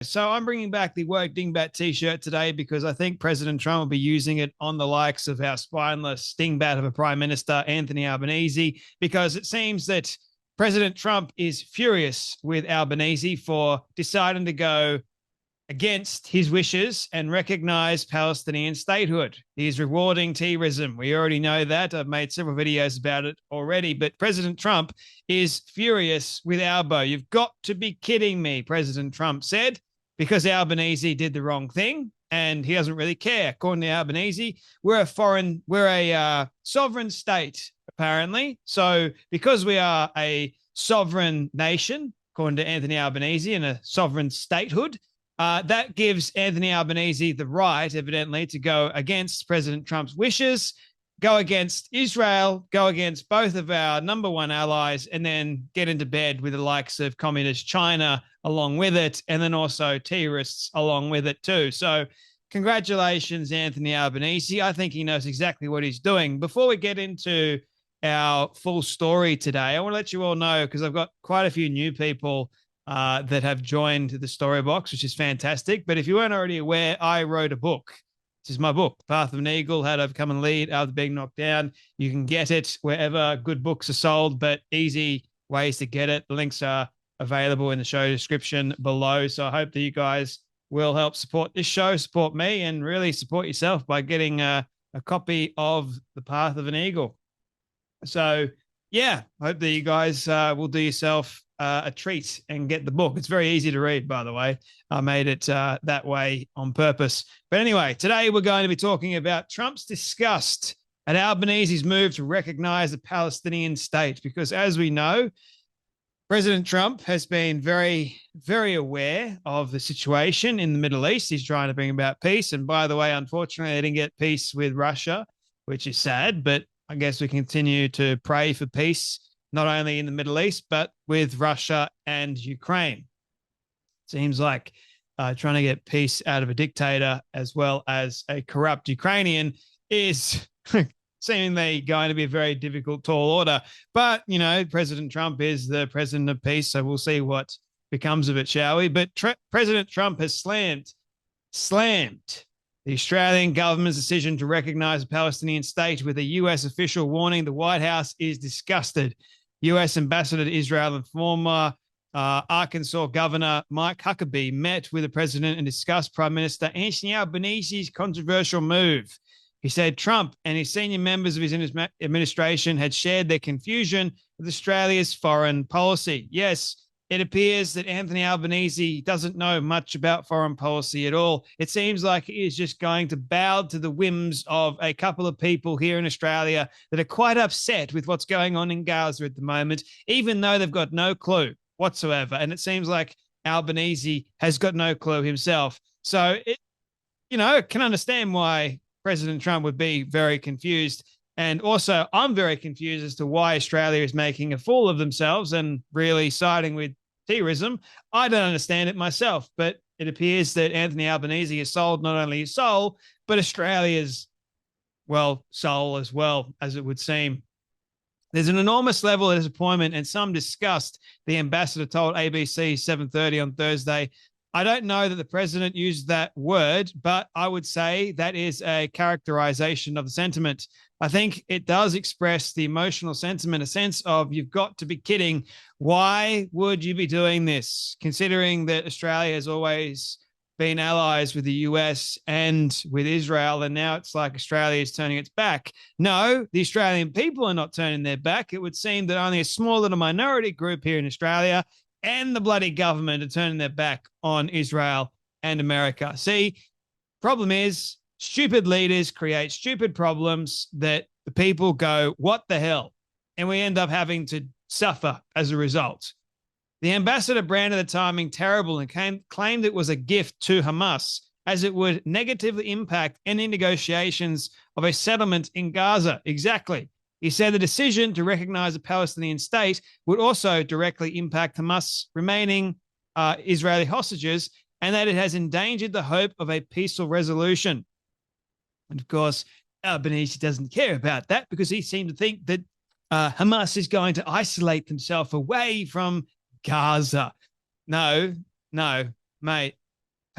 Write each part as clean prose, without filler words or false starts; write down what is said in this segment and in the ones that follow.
So I'm bringing back the Woke Dingbat t-shirt today because I think President Trump will be using it on the likes of our spineless dingbat of a Prime Minister, Anthony Albanese, because it seems that President Trump is furious with Albanese for deciding to go against his wishes and recognize Palestinian statehood. He's rewarding terrorism. We already know that. I've made several videos about it already, but President Trump is furious with Albo. You've got to be kidding me, President Trump said, because Albanese did the wrong thing and he doesn't really care. According to Albanese, we're a sovereign state, apparently. So because we are a sovereign nation, according to Anthony Albanese, and a sovereign statehood, that gives Anthony Albanese the right, evidently, to go against President Trump's wishes, go against Israel, go against both of our number one allies, and then get into bed with the likes of communist China along with it, and then also terrorists along with it too. So congratulations, Anthony Albanese. I think he knows exactly what he's doing. Before we get into our full story today, I want to let you all know, because I've got quite a few new people that have joined the story box, which is fantastic. But if you weren't already aware, I wrote a book. This is my book, Path of an Eagle, How to Overcome and Lead After Being Knocked Down. You can get it wherever good books are sold, but easy ways to get it. The links are available in the show description below. So I hope that you guys will help support this show, support me, and really support yourself by getting a copy of The Path of an Eagle. So, yeah, I hope that you guys will do yourself a treat and get the book. It's very easy to read, by the way. I made it that way on purpose. But anyway, today we're going to be talking about Trump's disgust at Albanese's move to recognize the Palestinian state, because as we know, President Trump has been very, very aware of the situation in the Middle East. He's trying to bring about peace. And by the way, unfortunately, they didn't get peace with Russia, which is sad, but I guess we continue to pray for peace, not only in the Middle East, but with Russia and Ukraine. Seems like trying to get peace out of a dictator as well as a corrupt Ukrainian is seemingly going to be a very difficult, tall order. But, you know, President Trump is the president of peace, so we'll see what becomes of it, shall we? But President Trump has slammed the Australian government's decision to recognize a Palestinian state, with a US official warning the White House is disgusted. US Ambassador to Israel and former Arkansas Governor Mike Huckabee met with the president and discussed Prime Minister Anthony Albanese's controversial move. He said Trump and his senior members of his administration had shared their confusion with Australia's foreign policy. Yes, it appears that Anthony Albanese doesn't know much about foreign policy at all. It seems like he is just going to bow to the whims of a couple of people here in Australia that are quite upset with what's going on in Gaza at the moment, even though they've got no clue whatsoever. And it seems like Albanese has got no clue himself. So, can understand why President Trump would be very confused. And also, I'm very confused as to why Australia is making a fool of themselves and really siding with terrorism. I don't understand it myself, but it appears that Anthony Albanese has sold not only his soul, but Australia's, soul as well, as it would seem. There's an enormous level of disappointment and some disgust, the ambassador told ABC 7:30 on Thursday. I don't know that the president used that word, but I would say that is a characterization of the sentiment. I think it does express the emotional sentiment, a sense of, you've got to be kidding. Why would you be doing this? Considering that Australia has always been allies with the US and with Israel, and now it's like Australia is turning its back. No, the Australian people are not turning their back. It would seem that only a small little minority group here in Australia and the bloody government are turning their back on Israel and America. See, problem is, stupid leaders create stupid problems that the people go, what the hell? And we end up having to suffer as a result. The ambassador branded the timing terrible and claimed it was a gift to Hamas, as it would negatively impact any negotiations of a settlement in Gaza. Exactly. He said the decision to recognize a Palestinian state would also directly impact Hamas remaining Israeli hostages, and that it has endangered the hope of a peaceful resolution. And of course, Albanese doesn't care about that, because he seemed to think that Hamas is going to isolate themselves away from Gaza. No, mate,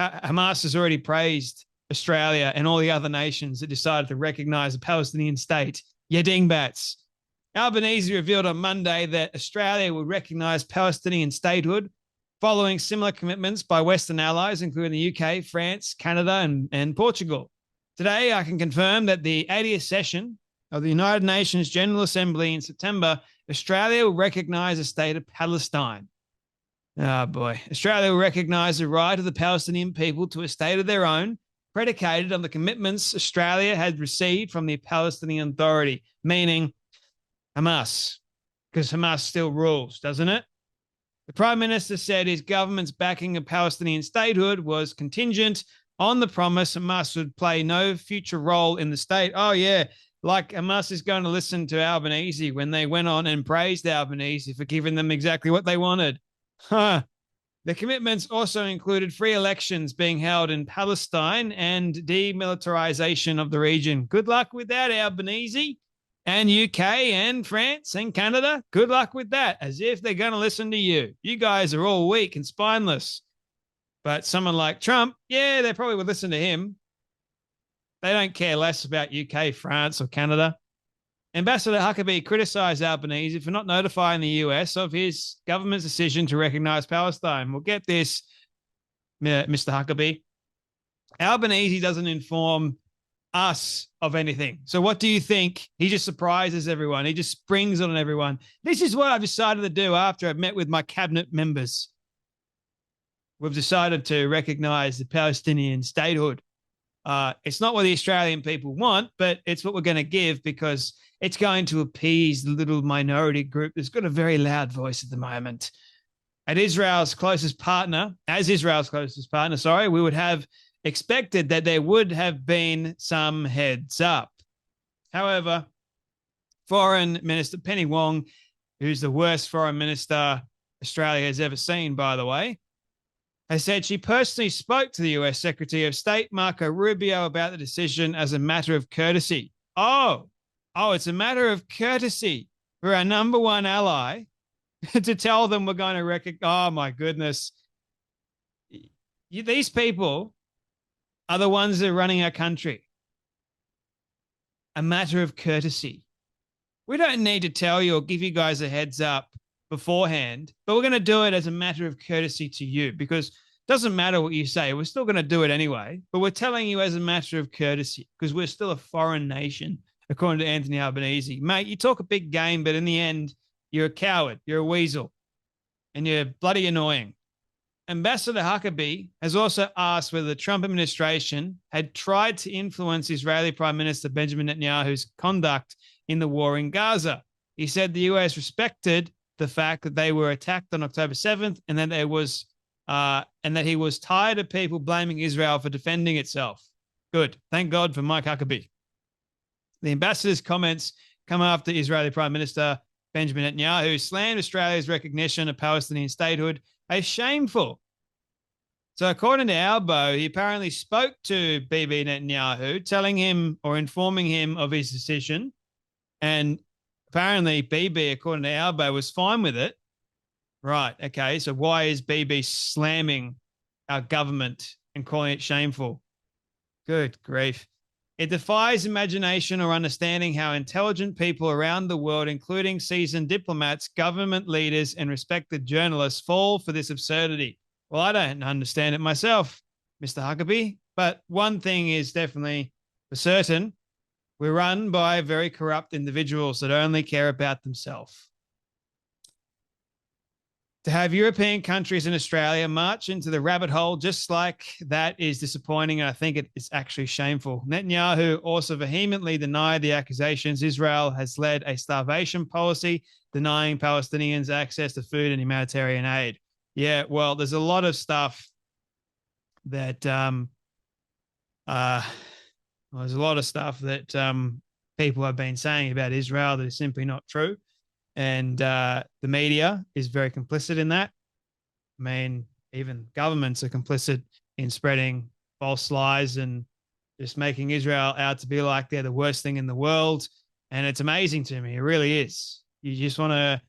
Hamas has already praised Australia and all the other nations that decided to recognize a Palestinian state. Yeah, dingbats. Albanese revealed on Monday that Australia would recognize Palestinian statehood following similar commitments by Western allies, including the UK, France, Canada, and Portugal. Today, I can confirm that the 80th session of the United Nations General Assembly in September, Australia will recognize the state of Palestine. Oh, boy. Australia will recognize the right of the Palestinian people to a state of their own, predicated on the commitments Australia had received from the Palestinian Authority, meaning Hamas, because Hamas still rules, doesn't it? The Prime Minister said his government's backing of Palestinian statehood was contingent on the promise Hamas would play no future role in the state. Oh, yeah, like Hamas is going to listen to Albanese when they went on and praised Albanese for giving them exactly what they wanted. Huh. The commitments also included free elections being held in Palestine and demilitarization of the region. Good luck with that, Albanese. And UK and France and Canada, good luck with that, as if they're going to listen to you. You guys are all weak and spineless. But someone like Trump, yeah, they probably would listen to him. They don't care less about UK, France, or Canada. Ambassador Huckabee criticized Albanese for not notifying the US of his government's decision to recognize Palestine. Well, get this, Mr. Huckabee. Albanese doesn't inform us of anything. So what do you think? He just surprises everyone. He just springs on everyone. This is what I've decided to do after I've met with my cabinet members. We've decided to recognize the Palestinian statehood. It's not what the Australian people want, but it's what we're going to give because it's going to appease the little minority group that's got a very loud voice at the moment. As Israel's closest partner, we would have expected that there would have been some heads up. However, Foreign Minister Penny Wong, who's the worst foreign minister Australia has ever seen, by the way, has said she personally spoke to the US Secretary of State, Marco Rubio, about the decision as a matter of courtesy. Oh, it's a matter of courtesy for our number one ally to tell them we're going to recognize. Oh, my goodness. These people are the ones that are running our country. A matter of courtesy. We don't need to tell you or give you guys a heads up beforehand, but we're going to do it as a matter of courtesy to you because it doesn't matter what you say. We're still going to do it anyway, but we're telling you as a matter of courtesy because we're still a foreign nation, according to Anthony Albanese. Mate, you talk a big game, but in the end, you're a coward, you're a weasel, and you're bloody annoying. Ambassador Huckabee has also asked whether the Trump administration had tried to influence Israeli Prime Minister Benjamin Netanyahu's conduct in the war in Gaza. He said the US respected the fact that they were attacked on October 7th and that he was tired of people blaming Israel for defending itself. Good. Thank God for Mike Huckabee. The ambassador's comments come after Israeli Prime Minister Benjamin Netanyahu slammed Australia's recognition of Palestinian statehood as shameful. So according to Albo, he apparently spoke to Bibi Netanyahu, telling him or informing him of his decision. And apparently Bibi, according to Albo, was fine with it. Right, okay, so why is Bibi slamming our government and calling it shameful? Good grief. It defies imagination or understanding how intelligent people around the world, including seasoned diplomats, government leaders, and respected journalists, fall for this absurdity. Well, I don't understand it myself, Mr. Huckabee, but one thing is definitely for certain. We're run by very corrupt individuals that only care about themselves. To have European countries and Australia march into the rabbit hole just like that is disappointing, and I think it's actually shameful. Netanyahu also vehemently denied the accusations Israel has led a starvation policy, denying Palestinians access to food and humanitarian aid. Yeah, well, there's a lot of stuff that people have been saying about Israel that is simply not true. And the media is very complicit in that. I mean, even governments are complicit in spreading false lies and just making Israel out to be like they're the worst thing in the world. And it's amazing to me. It really is. You just want to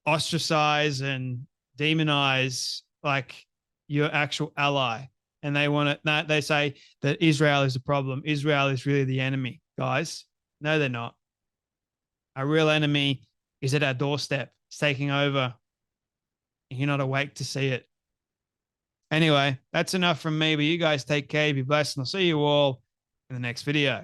ostracize and demonize like your actual ally. and they want to. They say that Israel is the problem. Israel is really the enemy, guys. No, they're not. Our real enemy is at our doorstep. It's taking over. You're not awake to see it. Anyway, that's enough from me. But you guys take care. Be blessed, and I'll see you all in the next video.